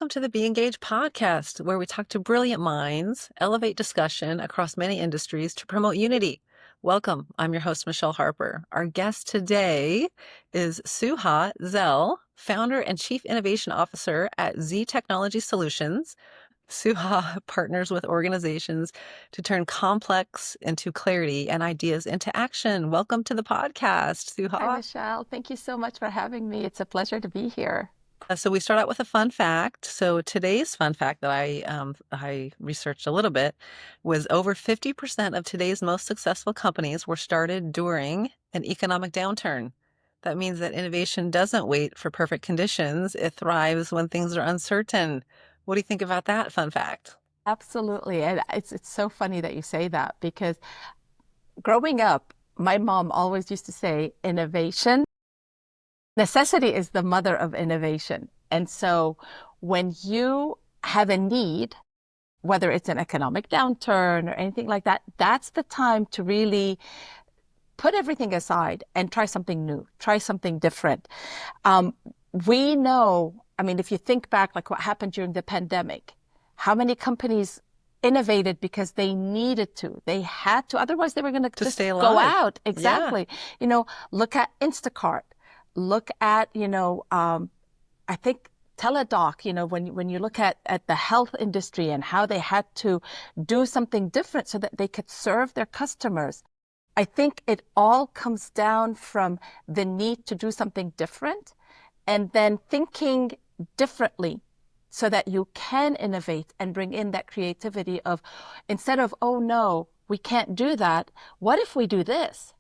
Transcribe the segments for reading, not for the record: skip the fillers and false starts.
welcome to the BeEngaged podcast, where we talk to brilliant minds, elevate discussion across many industries to promote unity. Welcome. I'm your host, Michelle Harper. Our guest today is Suha Zehl, founder and chief innovation officer at Z Technology Solutions. Suha partners with organizations to turn complex into clarity and ideas into action. Welcome to the podcast, Hi, Suha. Michelle. Thank you so much for having me. It's a pleasure to be here. So we start out with a fun fact. So today's fun fact that I researched a little bit was over 50% of today's most successful companies were started during an economic downturn. That means that innovation doesn't wait for perfect conditions. It thrives when things are uncertain. What do you think about that fun fact? Absolutely. And it's so funny that you say that because growing up, my mom always used to say necessity is the mother of innovation. And so when you have a need, whether it's an economic downturn or anything like that, that's the time to really put everything aside and try something new, try something different. Um, we know, I mean, if you think back, like what happened during the pandemic, how many companies innovated because they needed to, they had to, otherwise they were going to To just stay go alive. out. Yeah. Exactly. Look at Instacart, look at, I think Teladoc, when you look at the health industry and how they had to do something different so that they could serve their customers. I think it all comes down from the need to do something different and then thinking differently so that you can innovate and bring in that creativity of instead of, oh no, we can't do that. What if we do this?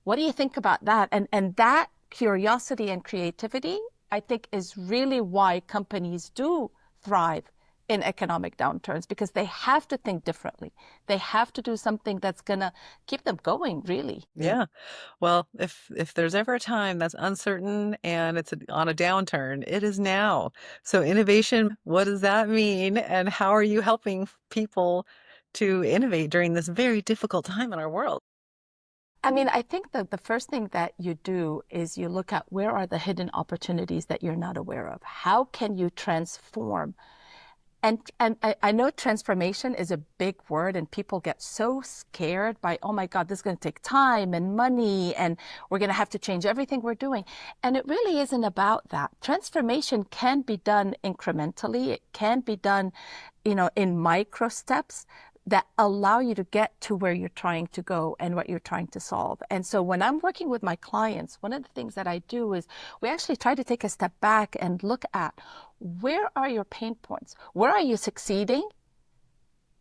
What do you think about that? And that curiosity and creativity, I think, is really why companies do thrive in economic downturns because they have to think differently. They have to do something that's going to keep them going, really. Yeah. Well, if there's ever a time that's uncertain and on a downturn, it is now. So innovation, what does that mean? And how are you helping people to innovate during this very difficult time in our world? I mean, I think that the first thing that you do is you look at where are the hidden opportunities that you're not aware of? How can you transform? And I know transformation is a big word, and people get so scared by, oh my God, this is going to take time and money, and we're going to have to change everything we're doing. And it really isn't about that. Transformation can be done incrementally. It can be done, in micro steps that allow you to get to where you're trying to go and what you're trying to solve. And so when I'm working with my clients, one of the things that I do is we actually try to take a step back and look at where are your pain points? Where are you succeeding?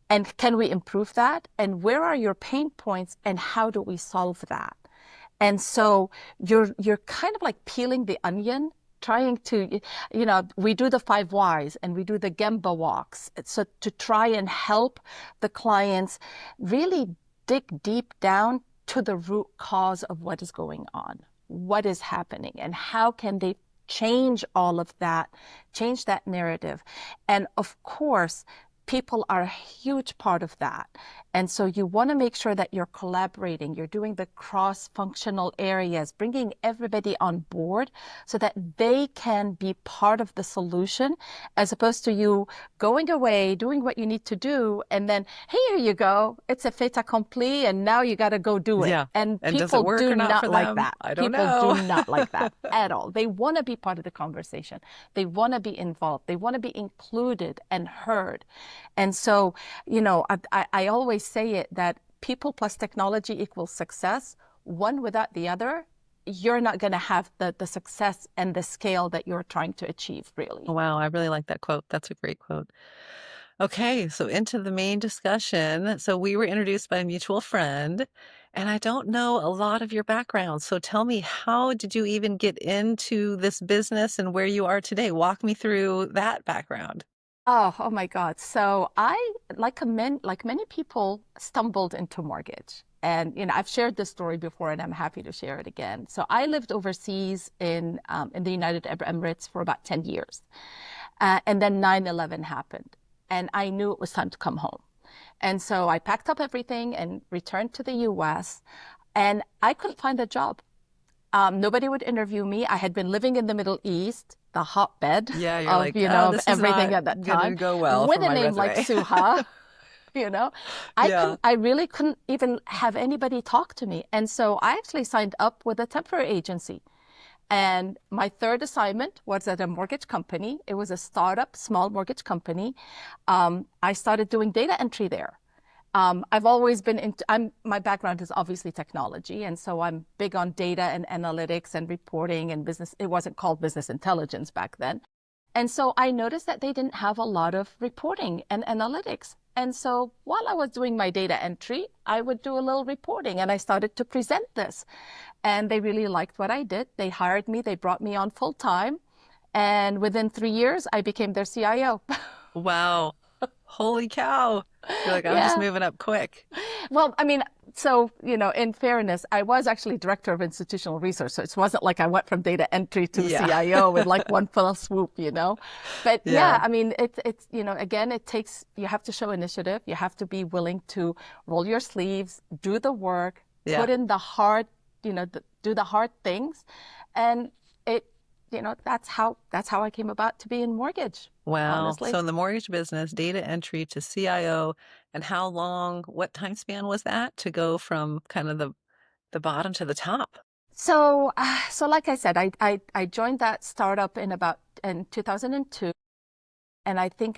And can we improve that? And where are your pain points and how do we solve that? And so you're kind of like peeling the onion, trying to, we do the 5 whys and we do the Gemba walks. So to try and help the clients really dig deep down to the root cause of what is going on, what is happening, and how can they change all of that, change that narrative. And of course, people are a huge part of that. And so you want to make sure that you're collaborating, you're doing the cross-functional areas, bringing everybody on board so that they can be part of the solution, as opposed to you going away, doing what you need to do, and then, hey, here you go. It's a fait accompli, and now you got to go do it. Yeah. And And does it people work do or not for not like them? that. I don't People do know. not like that at all. They want to be part of the conversation. They want to be involved. They want to be included and heard. And so, I always say it that people plus technology equals success. One without the other, you're not going to have the success and the scale that you're trying to achieve, really. Wow, I really like that quote. That's a great quote. Okay, so into the main discussion. So we were introduced by a mutual friend, and I don't know a lot of your background. So tell me, how did you even get into this business and where you are today? Walk me through that background. Oh my God. So I, like many people, stumbled into mortgage. And I've shared this story before, and I'm happy to share it again. So I lived overseas in the United Arab Emirates for about 10 years. And then 9/11 happened, and I knew it was time to come home. And so I packed up everything and returned to the US, and I couldn't find a job. Nobody would interview me. I had been living in the Middle East, the hotbed Yeah, you're of, like, oh, of this is everything not at that gonna time, go well for with a my name like resume. Suha. you know, Yeah. I really couldn't even have anybody talk to me. And so I actually signed up with a temporary agency. And my third assignment was at a mortgage company. It was a startup, small mortgage company. I started doing data entry there. I've always been my background is obviously technology. And so I'm big on data and analytics and reporting and business. It wasn't called business intelligence back then. And so I noticed that they didn't have a lot of reporting and analytics. And so while I was doing my data entry, I would do a little reporting and I started to present this. And they really liked what I did. They hired me, they brought me on full time. And within 3 years, I became their CIO. Wow. Holy cow. You're like, I'm just Yeah. moving up quick. Well, I mean, so, in fairness, I was actually director of institutional research. So it wasn't like I went from data entry to Yeah. CIO with like one fell swoop. But yeah, Yeah. I mean, again, you have to show initiative. You have to be willing to roll your sleeves, do the work, Yeah. put in the hard, do the hard things. And it, that's how I came about to be in mortgage, Wow. So honestly. in the mortgage business, data entry to CIO, and how long, what time span was that to go from kind of the bottom to the top? So like I said, I joined that startup in 2002, and I think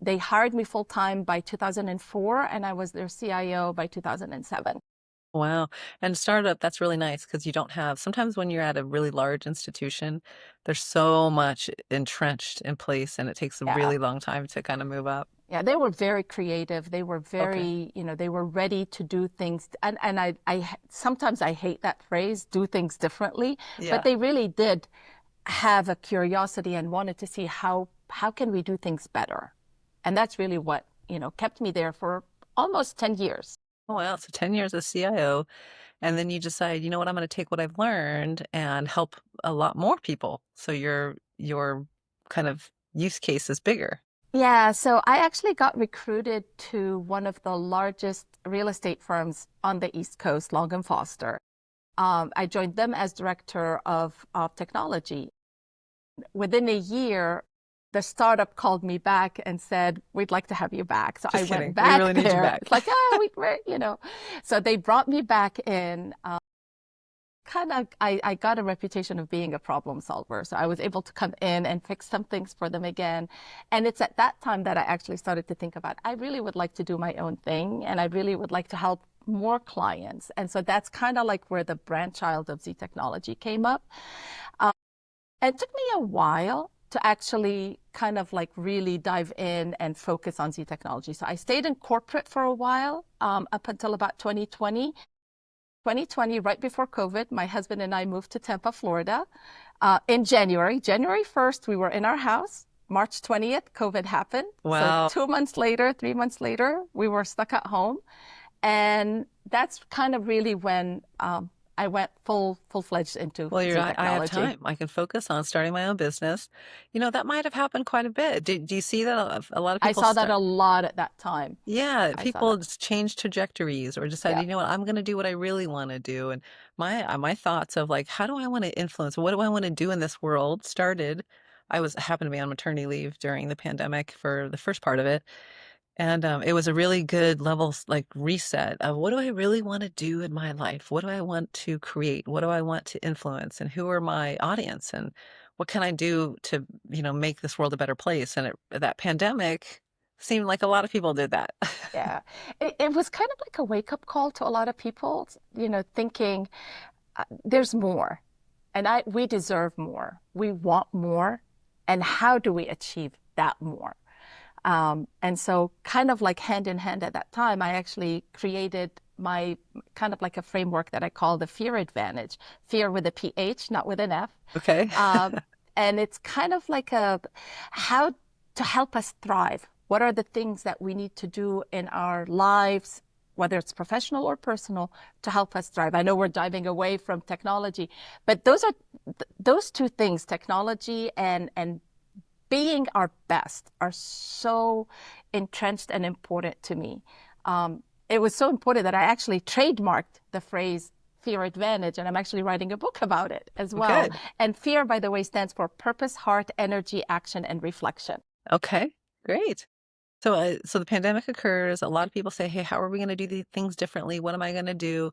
they hired me full time by 2004, and I was their CIO by 2007. Wow. And startup, that's really nice because you don't have, sometimes when you're at a really large institution, there's so much entrenched in place and it takes a Yeah. really long time to kind of move up. Yeah, they were very creative. They were Okay. very, they were ready to do things. And I sometimes I hate that phrase, do things differently, but Yeah. they really did have a curiosity and wanted to see how can we do things better. And that's really what, kept me there for almost 10 years. Oh, wow. So 10 years as CIO. And then you decide, you know what, I'm going to take what I've learned and help a lot more people. So your kind of use case is bigger. Yeah, so I actually got recruited to one of the largest real estate firms on the East Coast, Long and Foster. I joined them as director of technology. Within a year, the startup called me back and said, "We'd like to have you back." So I Just went kidding. We back really need you there. back. It's like, we're. So they brought me back in. Kind of, I got a reputation of being a problem solver. So I was able to come in and fix some things for them again. And it's at that time that I actually started to think about, I really would like to do my own thing and I really would like to help more clients. And so that's kind of like where the brainchild of Z Technology came up. Um, and it took me a while to actually kind of like really dive in and focus on Z Technology. So I stayed in corporate for a while, up until about 2020. 2020, right before COVID, my husband and I moved to Tampa, Florida, in January. January 1st, we were in our house. March 20th, COVID happened. So Wow. 2 months later, 3 months later, we were stuck at home. And that's kind of really when I went full-fledged into Well, Z I have Technology. time. I can focus on starting my own business. That might have happened quite a bit. Do you see that a lot of I people saw that start? a lot at that time. Yeah, I saw people that. just change trajectories or decide, Yeah. you know what, I'm going to do what I really want to do. And my thoughts of like, how do I want to influence? What do I want to do in this world? Started. Happened to be on maternity leave during the pandemic for the first part of it. And it was a really good level, like reset of what do I really want to do in my life? What do I want to create? What do I want to influence? And who are my audience? And what can I do to, make this world a better place? And that pandemic seemed like a lot of people did that. Yeah. It was kind of like a wake-up call to a lot of people, thinking there's more. And we deserve more. We want more. And how do we achieve that more? And so kind of like hand in hand at that time, I actually created my kind of like a framework that I call the fear advantage, fear with a PH, not with an F. Okay. Um, and it's kind of like how to help us thrive. What are the things that we need to do in our lives, whether it's professional or personal, to help us thrive? I know we're diving away from technology, but those two things, technology and being our best, are so entrenched and important to me. It was so important that I actually trademarked the phrase Fear Advantage, and I'm actually writing a book about it as well. Good. And fear, by the way, stands for purpose, heart, energy, action, and reflection. Okay, great. So the pandemic occurs. A lot of people say, "Hey, how are we going to do these things differently? What am I going to do?"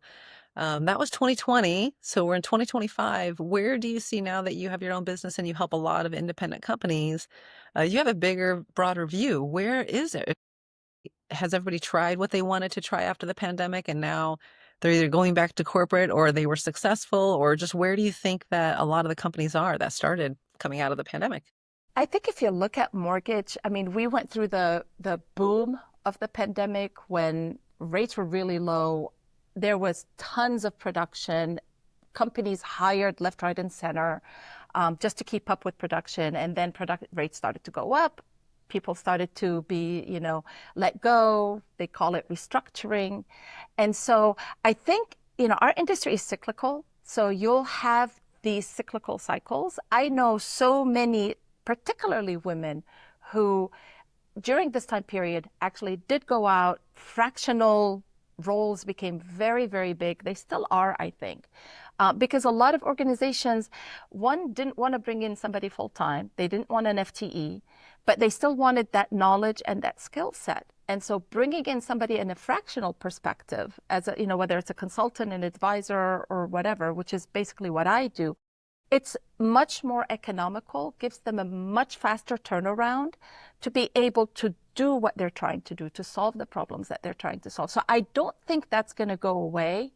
That was 2020. So we're in 2025. Where do you see now that you have your own business and you help a lot of independent companies? You have a bigger, broader view. Where is it? Has everybody tried what they wanted to try after the pandemic and now they're either going back to corporate or they were successful, or just where do you think that a lot of the companies are that started coming out of the pandemic? I think if you look at mortgage, I mean, we went through the boom of the pandemic when rates were really low. There was tons of production. Companies hired left, right, and center just to keep up with production. And then product rates started to go up. People started to be, let go. They call it restructuring. And so I think, our industry is cyclical. So you'll have these cyclical cycles. I know so many, particularly women, who during this time period actually did go out. Fractional roles became very, very big. They still are, I think, because a lot of organizations, one, didn't want to bring in somebody full time. They didn't want an FTE, but they still wanted that knowledge and that skill set. And so bringing in somebody in a fractional perspective, as a, whether it's a consultant, an advisor, or whatever, which is basically what I do, it's much more economical, gives them a much faster turnaround to be able to do what they're trying to do, to solve the problems that they're trying to solve. So I don't think that's going to go away.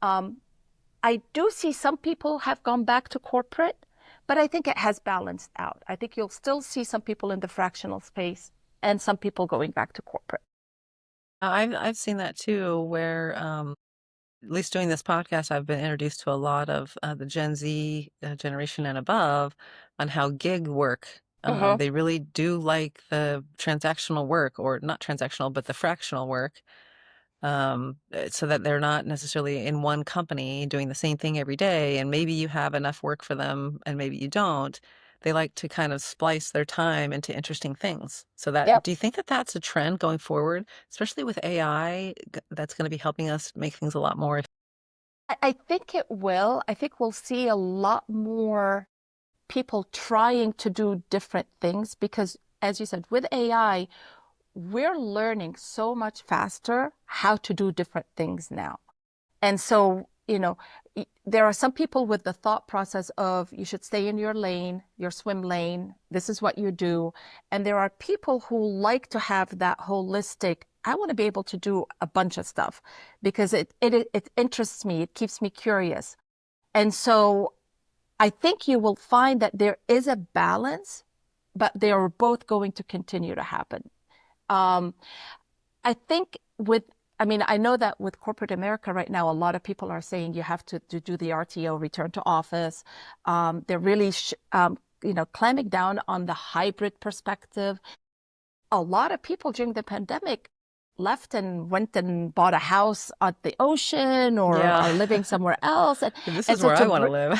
I do see some people have gone back to corporate, but I think it has balanced out. I think you'll still see some people in the fractional space and some people going back to corporate. I've seen that too, where at least doing this podcast, I've been introduced to a lot of the Gen Z generation and above on how gig work. Uh-huh. They really do like the transactional work, or not transactional, but the fractional work, so that they're not necessarily in one company doing the same thing every day. And maybe you have enough work for them and maybe you don't. They like to kind of splice their time into interesting things. So that, Yep. do you think that that's a trend going forward, especially with AI, that's going to be helping us make things a lot more? I think it will. I think we'll see a lot more people trying to do different things because, as you said, with AI, we're learning so much faster how to do different things now. And so, there are some people with the thought process of you should stay in your lane, your swim lane. This is what you do. And there are people who like to have that holistic, I want to be able to do a bunch of stuff because it interests me. It keeps me curious. And so I think you will find that there is a balance, but they are both going to continue to happen. Um, I think I know that with corporate America right now, a lot of people are saying you have to do the RTO, return to office. They're really, clamming down on the hybrid perspective. A lot of people during the pandemic left and went and bought a house at the ocean or Yeah. are living somewhere else. And, This and is so where I want to live.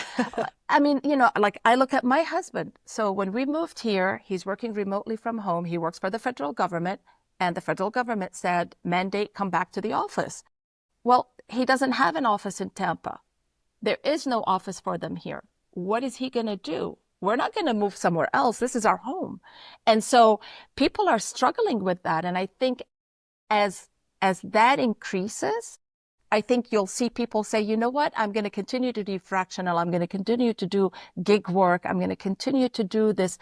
like I look at my husband. So when we moved here, he's working remotely from home. He works for the federal government, and the federal government said, mandate, come back to the office. Well, he doesn't have an office in Tampa. There is no office for them here. What is he going to do? We're not going to move somewhere else. This is our home. And so people are struggling with that. And I think as that increases, I think you'll see people say, you know what, I'm going to continue to do fractional. I'm going to continue to do gig work. I'm going to continue to do this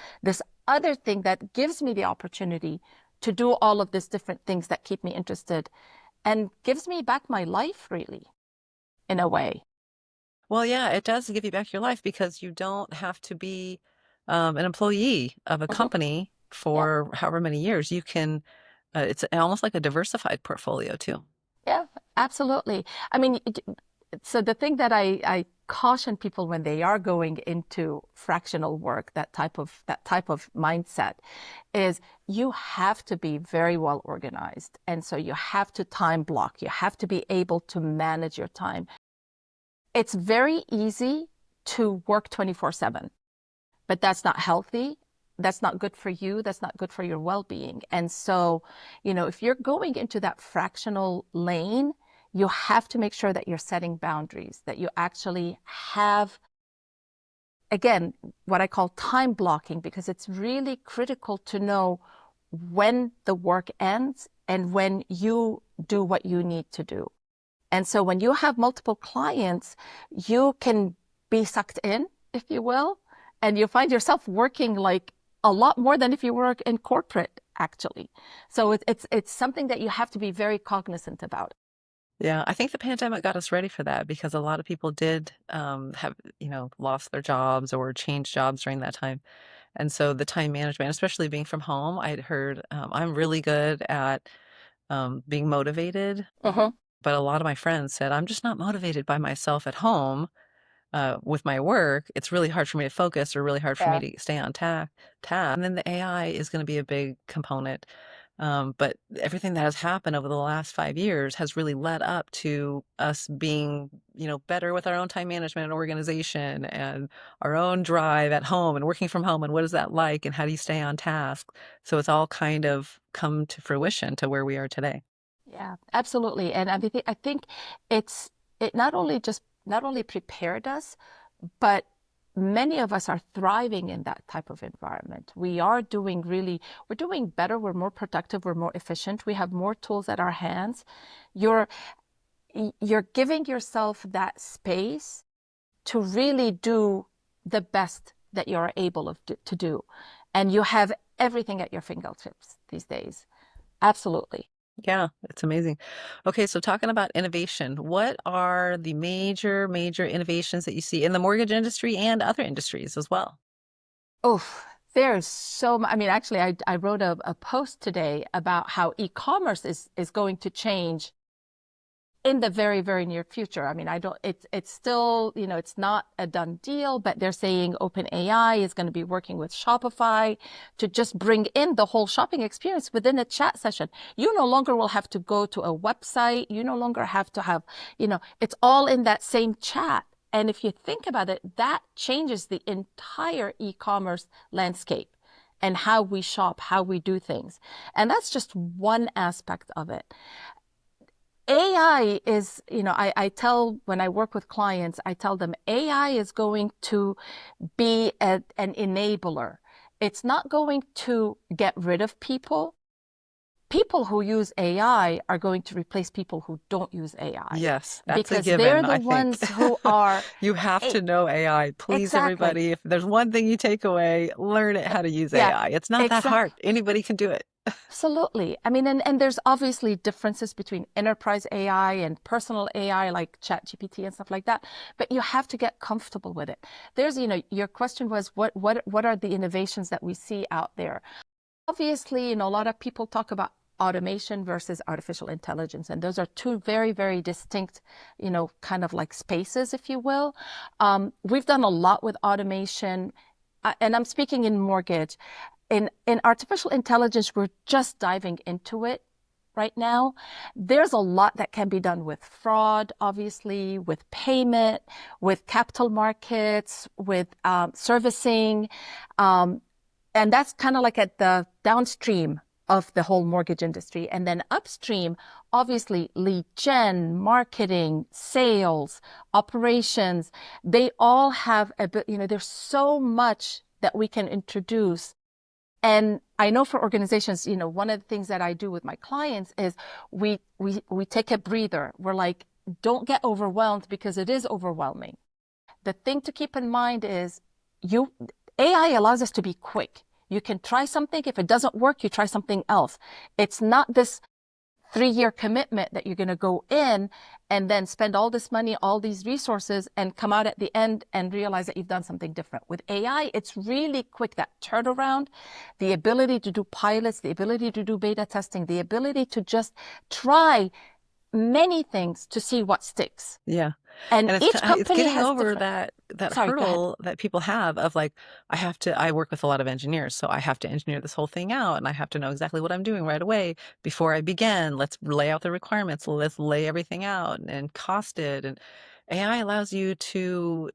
other thing that gives me the opportunity to do all of these different things that keep me interested and gives me back my life, really, in a way. Well, yeah, it does give you back your life because you don't have to be an employee of a Mhm. company Yeah. for however many years. You can, it's almost like a diversified portfolio too. Yeah, absolutely. I mean, so the thing that I caution people when they are going into fractional work, that type of mindset, is you have to be very well organized. And so you have to time block. You have to be able to manage your time. It's very easy to work 24/7, but that's not healthy. That's not good for you. That's not good for your well-being. And so, if you're going into that fractional lane, You have to make sure that you're setting boundaries, that you actually have, again, what I call time blocking, because it's really critical to know when the work ends and when you do what you need to do. And so when you have multiple clients, you can be sucked in, if you will, and you find yourself working like a lot more than if you work in corporate, actually. So it's something that you have to be very cognizant about. Yeah, I think the pandemic got us ready for that because a lot of people did have, lost their jobs or changed jobs during that time. And so the time management, especially being from home, I'd heard I'm really good at being motivated, Mm-hmm. but a lot of my friends said, I'm just not motivated by myself at home. With my work, it's really hard for me to focus or really hard for me Yeah. to stay on task. And then the AI is going to be a big component. But everything that has happened over the last 5 years has really led up to us being, better with our own time management and organization and our own drive at home and working from home. And what is that like? And how do you stay on task? So it's all kind of come to fruition to where we are today. Yeah, absolutely. And I think it's it not only prepared us, but many of us are thriving in that type of environment. We're doing better, we're more productive, we're more efficient, we have more tools at our hands. You're you're giving yourself that space to really do the best that you're able to do. And you have everything at your fingertips these days. Absolutely. Yeah, it's amazing. Okay, so talking about innovation, what are the major innovations that you see in the mortgage industry and other industries as well? Oh, there's so much. I mean, actually, I wrote a post today about how e-commerce is going to change in the very, very near future. I mean, I don't, it's still, it's not a done deal, but they're saying OpenAI is going to be working with Shopify to just bring in the whole shopping experience within a chat session. You no longer will have to go to a website. You no longer have to have, it's all in that same chat. And if you think about it, that changes the entire e-commerce landscape and how we shop, how we do things. And that's just one aspect of it. AI is, I tell when I work with clients, I tell them AI is going to be an enabler. It's not going to get rid of people. People who use AI are going to replace people who don't use AI Yes, that's a because they're given, the I think. ones who are You have a to know AI. Please, exactly. everybody, if there's one thing you take away, learn it how to use Yeah, AI. It's not that hard. exactly. Anybody can do it. Absolutely. I mean, and there's obviously differences between enterprise AI and personal AI like ChatGPT and stuff like that, but you have to get comfortable with it. There's, your question was what are the innovations that we see out there? Obviously, a lot of people talk about automation versus artificial intelligence, and those are two very, very distinct, kind of like spaces, if you will. We've done a lot with automation, and I'm speaking in mortgage. In artificial intelligence, we're just diving into it right now. There's a lot that can be done with fraud, obviously, with payment, with capital markets, with servicing. Um, and that's kind of like at the downstream of the whole mortgage industry. And then upstream, obviously, lead gen, marketing, sales, operations, they all have a bit, there's so much that we can introduce. And I know for organizations, one of the things that I do with my clients is we take a breather. We're like, don't get overwhelmed because it is overwhelming. The thing to keep in mind is you AI allows us to be quick. You can try something. If it doesn't work, you try something else. It's not this 3-year commitment that you're going to go in and then spend all this money, all these resources, and come out at the end and realize that you've done something different. With AI, it's really quick, that turnaround, the ability to do pilots, the ability to do beta testing, the ability to just try many things to see what sticks. Yeah. And And each it's company getting has over different. that Sorry, go ahead. hurdle that people have of like, I work with a lot of engineers, so I have to engineer this whole thing out and I have to know exactly what I'm doing right away before I begin. Let's lay out the requirements. Let's lay everything out and cost it. And AI allows you to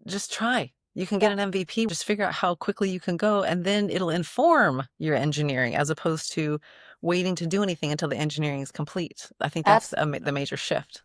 just try. You can get Yeah. an MVP, just figure out how quickly you can go, and then it'll inform your engineering as opposed to waiting to do anything until the engineering is complete. I think that's the major shift.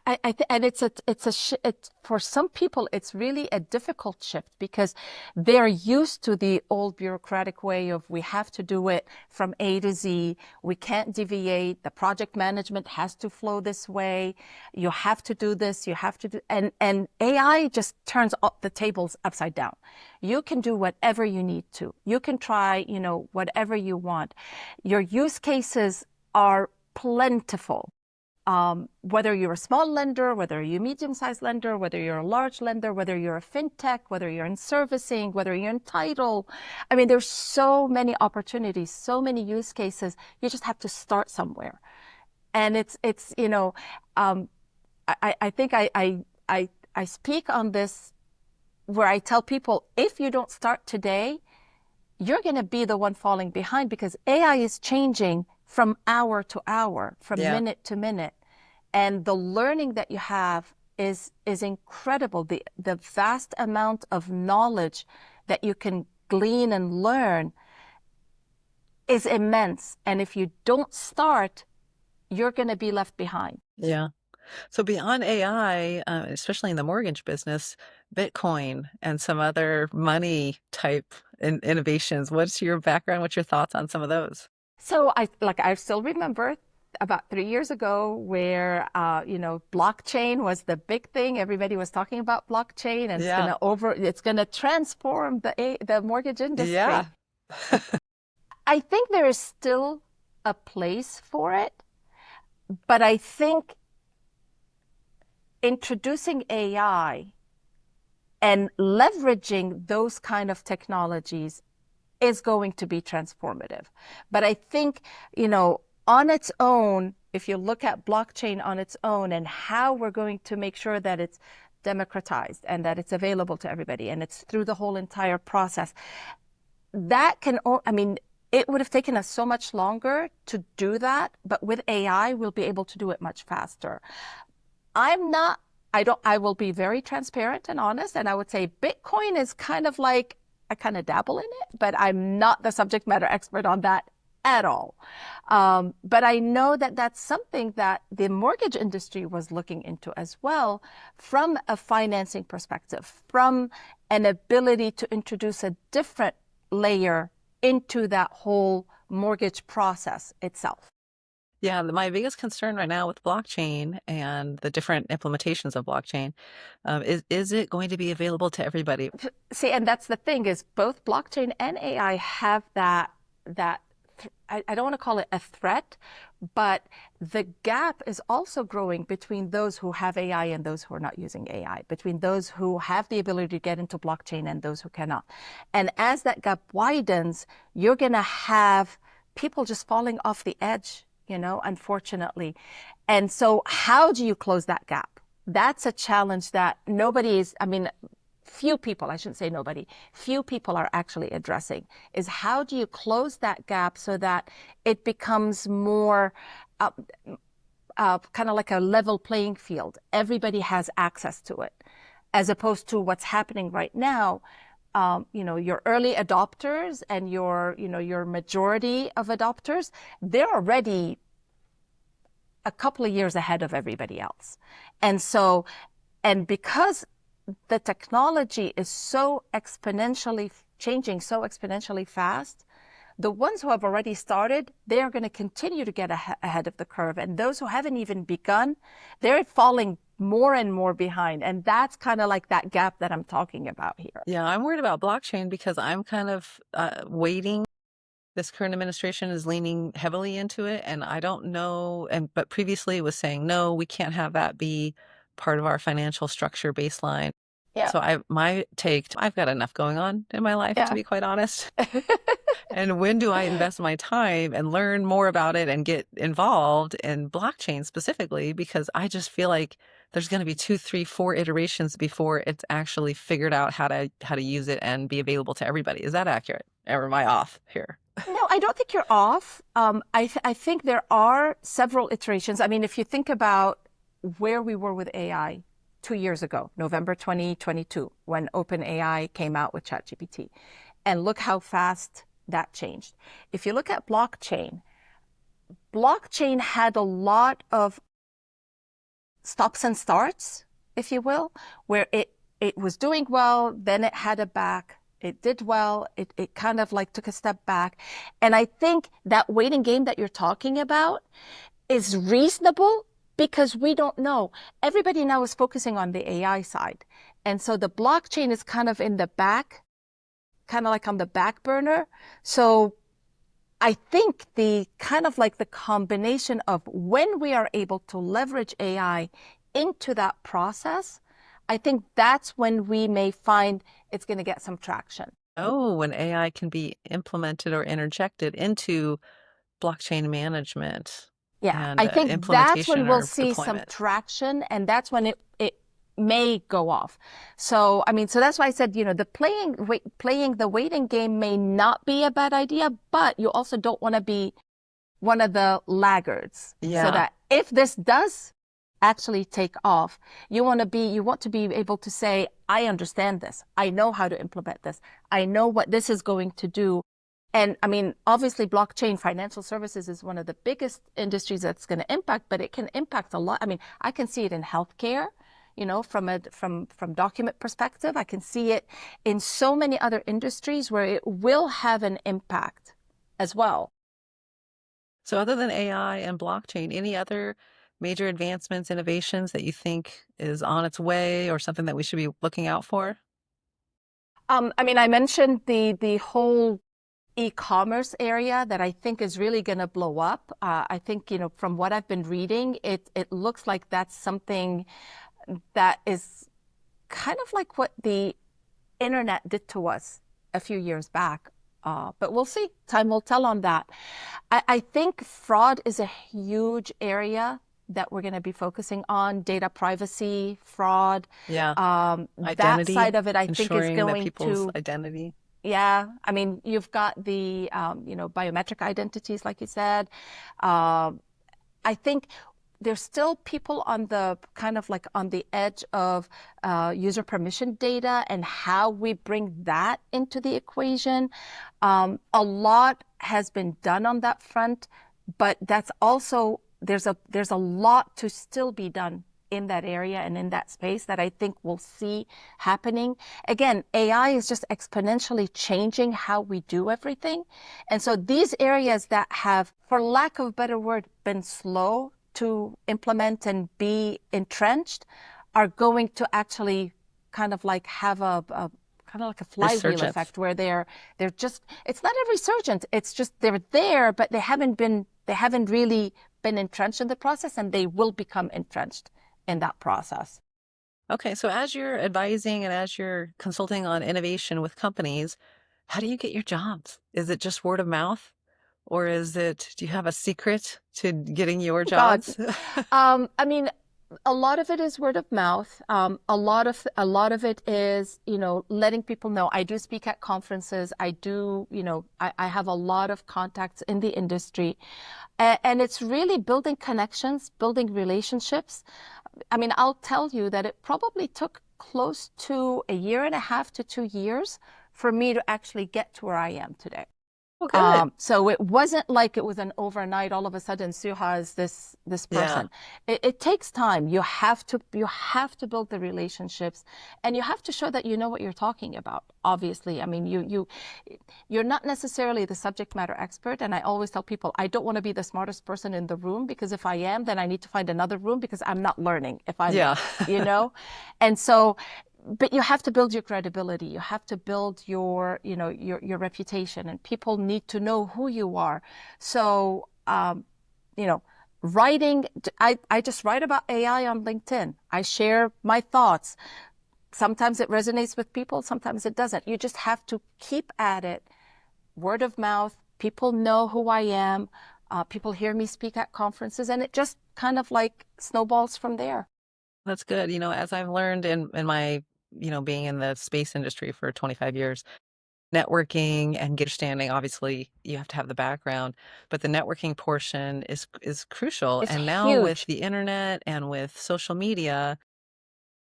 And it's for some people it's really a difficult shift because they're used to the old bureaucratic way of we have to do it from A to Z. We can't deviate. The project management has to flow this way. You have to do this. You have to do, and AI just turns the tables upside down. You can do whatever you need to. You can try, whatever you want. Your use cases are plentiful. Whether you're a small lender, whether you're a medium-sized lender, whether you're a large lender, whether you're a fintech, whether you're in servicing, whether you're in title. I mean, there's so many opportunities, so many use cases. You just have to start somewhere. And I think I speak on this where I tell people, if you don't start today, you're going to be the one falling behind because AI is changing from hour to hour, from Yeah. minute to minute. And the learning that you have is incredible. The vast amount of knowledge that you can glean and learn is immense. And if you don't start, you're going to be left behind. Yeah. So beyond AI, especially in the mortgage business, Bitcoin and some other money type innovations, what's your background? What's your thoughts on some of those? So I still remember about 3 years ago where blockchain was the big thing. Everybody was talking about blockchain, and Yeah. it's gonna transform the mortgage industry. Yeah. I think there is still a place for it, but I think introducing AI and leveraging those kind of technologies is going to be transformative. But I think, on its own, if you look at blockchain on its own and how we're going to make sure that it's democratized and that it's available to everybody and it's through the whole entire process, it would have taken us so much longer to do that, but with AI, we'll be able to do it much faster. I will be very transparent and honest, and I would say Bitcoin is kind of like, I kind of dabble in it, but I'm not the subject matter expert on that at all. But I know that that's something that the mortgage industry was looking into as well from a financing perspective, from an ability to introduce a different layer into that whole mortgage process itself. Yeah, my biggest concern right now with blockchain and the different implementations of blockchain is it going to be available to everybody? See, and that's the thing is both blockchain and AI have that I don't want to call it a threat, but the gap is also growing between those who have AI and those who are not using AI, between those who have the ability to get into blockchain and those who cannot. And as that gap widens, you're going to have people just falling off the edge, unfortunately. And so how do you close that gap? That's a challenge that few people, I shouldn't say nobody, few people are actually addressing, is how do you close that gap so that it becomes more kind of like a level playing field. Everybody has access to it, as opposed to what's happening right now. Your early adopters and your majority of adopters, they're already a couple of years ahead of everybody else. And because the technology is so exponentially changing, so exponentially fast, the ones who have already started, they are going to continue to get ahead of the curve. And those who haven't even begun, they're falling more and more behind. And that's kind of like that gap that I'm talking about here. Yeah, I'm worried about blockchain because I'm kind of waiting. This current administration is leaning heavily into it, and I don't know. But previously it was saying, no, we can't have that be part of our financial structure baseline. Yeah. So I've got enough going on in my life, to Yeah. be quite honest. And when do I invest my time and learn more about it and get involved in blockchain specifically? Because I just feel like there's going to be 2, 3, 4 iterations before it's actually figured out how to use it and be available to everybody. Is that accurate? Or am I off here? No, I don't think you're off. I think there are several iterations. I mean, if you think about where we were with AI 2 years ago, November 2022, when OpenAI came out with ChatGPT. And look how fast that changed. If you look at blockchain had a lot of stops and starts, if you will, where it was doing well, then it had a back. It did well. It kind of like took a step back. And I think that waiting game that you're talking about is reasonable because we don't know. Everybody now is focusing on the AI side. And so the blockchain is kind of in the back, kind of like on the back burner. So I think the kind of like the combination of when we are able to leverage AI into that process, I think that's when we may find it's going to get some traction. Oh, when AI can be implemented or interjected into blockchain management Yeah, and I think that's when implementation we'll or see some deployment. traction, and that's when it may go off. So, I mean, so that's why I said, the playing the waiting game may not be a bad idea, but you also don't want to be one of the laggards. So Yeah. that if this does actually take off, you want to be able to say, I understand this. I know how to implement this. I know what this is going to do. And I mean, obviously, blockchain financial services is one of the biggest industries that's going to impact, but it can impact a lot. I mean, I can see it in healthcare, from document perspective. I can see it in so many other industries where it will have an impact as well. So other than AI and blockchain, any other major advancements, innovations that you think is on its way or something that we should be looking out for? I mean, I mentioned the whole e-commerce area that I think is really going to blow up. I think, from what I've been reading, it looks like that's something that is kind of like what the internet did to us a few years back. But we'll see. Time will tell on that. I think fraud is a huge area that we're going to be focusing on. Data privacy, fraud. Yeah. That Identity, side of it, I think, is ensuring that going people's to, identity. yeah. I mean, you've got the, biometric identities, like you said. Um, I think there's still people on the kind of like on the edge of user permission data and how we bring that into the equation. A lot has been done on that front, but that's also there's a lot to still be done in that area and in that space that I think we'll see happening. Again, AI is just exponentially changing how we do everything. And so these areas that have, for lack of a better word, been slow to implement and be entrenched are going to actually kind of like have a kind of like a flywheel Resurgence. effect where they're just, it's not a resurgence, it's just they're there, but they haven't really been entrenched in the process, and they will become entrenched in that process. Okay, so as you're advising and as you're consulting on innovation with companies, how do you get your jobs? Is it just word of mouth? Or do you have a secret to getting your Oh God. jobs? I mean, a lot of it is word of mouth. A lot of it is, letting people know. I do speak at conferences. I do, I have a lot of contacts in the industry, and it's really building connections, building relationships. I mean, I'll tell you that it probably took close to a year and a half to 2 years for me to actually get to where I am today. Oh, good. So it wasn't like it was an overnight, all of a sudden Suha is this Yeah. person. It takes time. You have to build the relationships, and you have to show that you know what you're talking about. Obviously, I mean, you're not necessarily the subject matter expert. And I always tell people I don't want to be the smartest person in the room, because if I am, then I need to find another room, because I'm not learning if I'm Yeah. there, you know? And so, but you have to build your credibility. You have to build your reputation, and people need to know who you are. So, you know, writing, I just write about AI on LinkedIn. I share my thoughts. Sometimes it resonates with people, sometimes it doesn't. You just have to keep at it. Word of mouth, people know who I am. People hear me speak at conferences, and it just kind of like snowballs from there. That's good. As I've learned in my, being in the space industry for 25 years, networking and understanding, obviously you have to have the background, but the networking portion is crucial. It's And now with huge. the internet and with social media,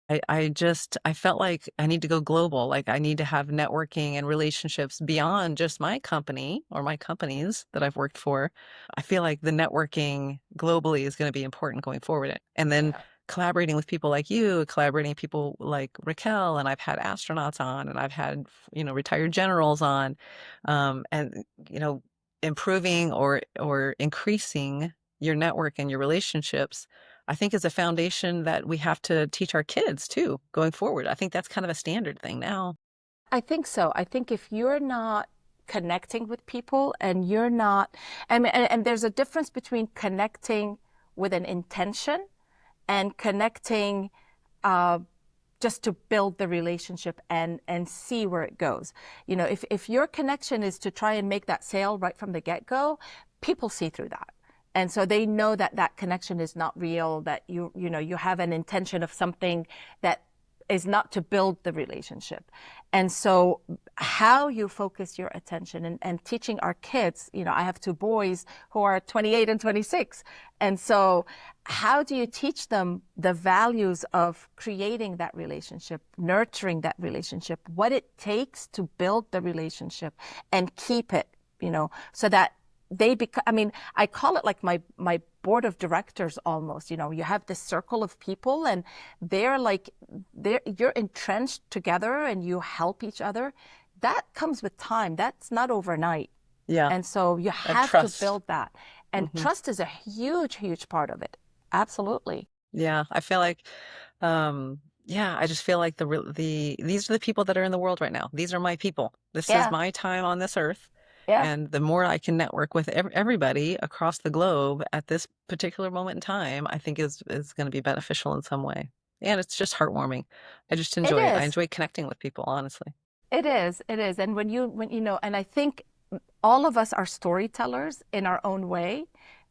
I felt like I need to go global. Like I need to have networking and relationships beyond just my company or my companies that I've worked for. I feel like the networking globally is going to be important going forward. And then Yeah. collaborating with people like you, collaborating with people like Raquel, and I've had astronauts on, and I've had, retired generals on, and, improving or increasing your network and your relationships, I think is a foundation that we have to teach our kids too, going forward. I think that's kind of a standard thing now. I think so. I think if you're not connecting with people and you're not, and there's a difference between connecting with an intention and connecting uh, just to build the relationship and see where it goes. If your connection is to try and make that sale right from the get-go, people see through that. And so they know that that connection is not real, that you have an intention of something that is not to build the relationship. And so how you focus your attention and teaching our kids, I have two boys who are 28 and 26. And so how do you teach them the values of creating that relationship, nurturing that relationship, what it takes to build the relationship and keep it, so that they become, I call it like my board of directors almost. You have this circle of people and you're entrenched together and you help each other. That comes with time. That's not overnight. Yeah. And so you And have to trust. build that. And Hmm. trust is a huge, huge part of it. Absolutely. Yeah. I feel like, yeah, I just feel like these are the people that are in the world right now. These are my people. This is Yeah. my time on this earth. Yeah. And the more I can network with everybody across the globe at this particular moment in time, I think is going to be beneficial in some way. And it's just heartwarming. It I is. enjoy connecting with people, honestly. It is. It is. And and I think all of us are storytellers in our own way.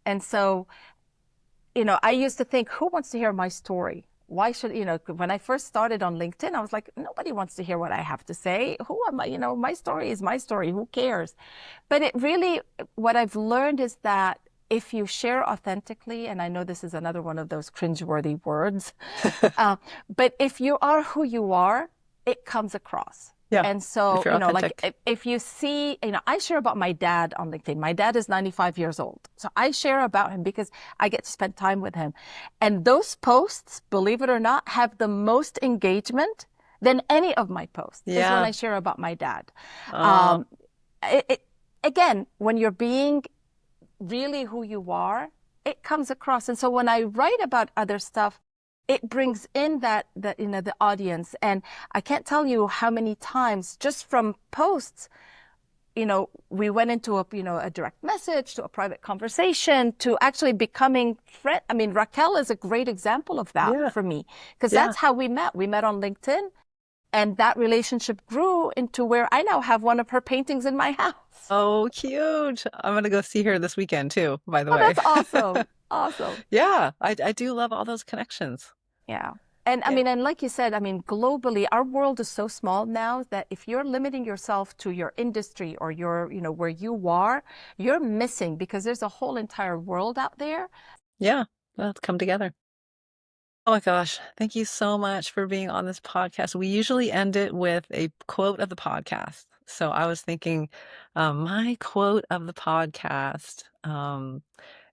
And so, I used to think, who wants to hear my story? Why should, when I first started on LinkedIn, I was like, nobody wants to hear what I have to say. Who am I? My story is my story. Who cares? But what I've learned is that if you share authentically, and I know this is another one of those cringeworthy words, uh, but if you are who you are, it comes across. Yeah. And If so, you're like authentic. if you see, I share about my dad on LinkedIn. My dad is 95 years old. So I share about him because I get to spend time with him. And those posts, believe it or not, have the most engagement than any of my posts is when Yeah. I share about my dad. Uh, Um, it, again, when you're being really who you are, it comes across. And so when I write about other stuff, it brings in the audience. And I can't tell you how many times just from posts, we went into a direct message to a private conversation to actually becoming friend. Raquel is a great example of that yeah. for me because Yeah. that's how we met. We met on LinkedIn and that relationship grew into where I now have one of her paintings in my house. Oh, cute. I'm gonna go see her this weekend too, by the Oh, way. that's awesome. Awesome. Yeah, I do love all those connections. Yeah. And Yeah. and like you said, globally, our world is so small now that if you're limiting yourself to your industry or where you are, you're missing because there's a whole entire world out there. Yeah. Let's come together. Oh my gosh. Thank you so much for being on this podcast. We usually end it with a quote of the podcast. So I was thinking, my quote of the podcast,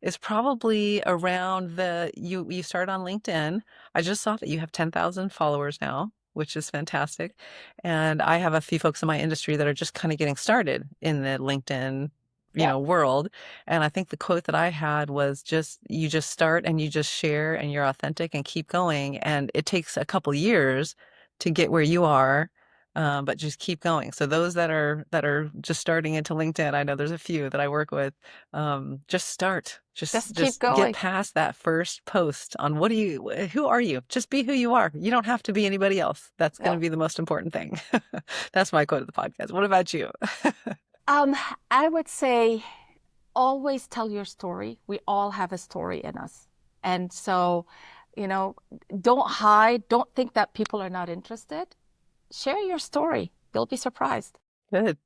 is probably around you started on LinkedIn. I just saw that you have 10,000 followers now, which is fantastic. And I have a few folks in my industry that are just kind of getting started in the LinkedIn, Yeah. world. And I think the quote that I had was just you just start and you just share and you're authentic and keep going. And it takes a couple years to get where you are. But just keep going. So those that are just starting into LinkedIn, I know there's a few that I work with, just start. Just keep Just get going. past that first post on who are you? Just be who you are. You don't have to be anybody else. That's going to No. be the most important thing. That's my quote of the podcast. What about you? Um, I would say always tell your story. We all have a story in us. And so, you know, don't hide. Don't think that people are not interested. Share your story. You'll be surprised. Good.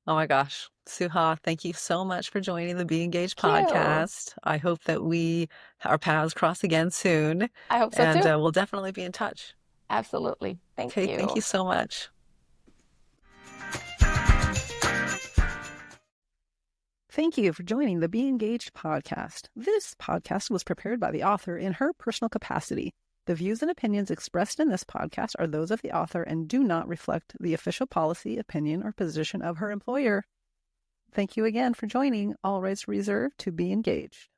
Oh my gosh. Suha, thank you so much for joining the Be Engaged Thank you. podcast. I hope that our paths cross again soon, I hope so and too. we'll definitely be in touch. Absolutely. Thank Okay, thank you you. so much. Thank you for joining the Be Engaged podcast. This podcast was prepared by the author in her personal capacity. The views and opinions expressed in this podcast are those of the author and do not reflect the official policy, opinion, or position of her employer. Thank you again for joining. All rights reserved to Be Engaged.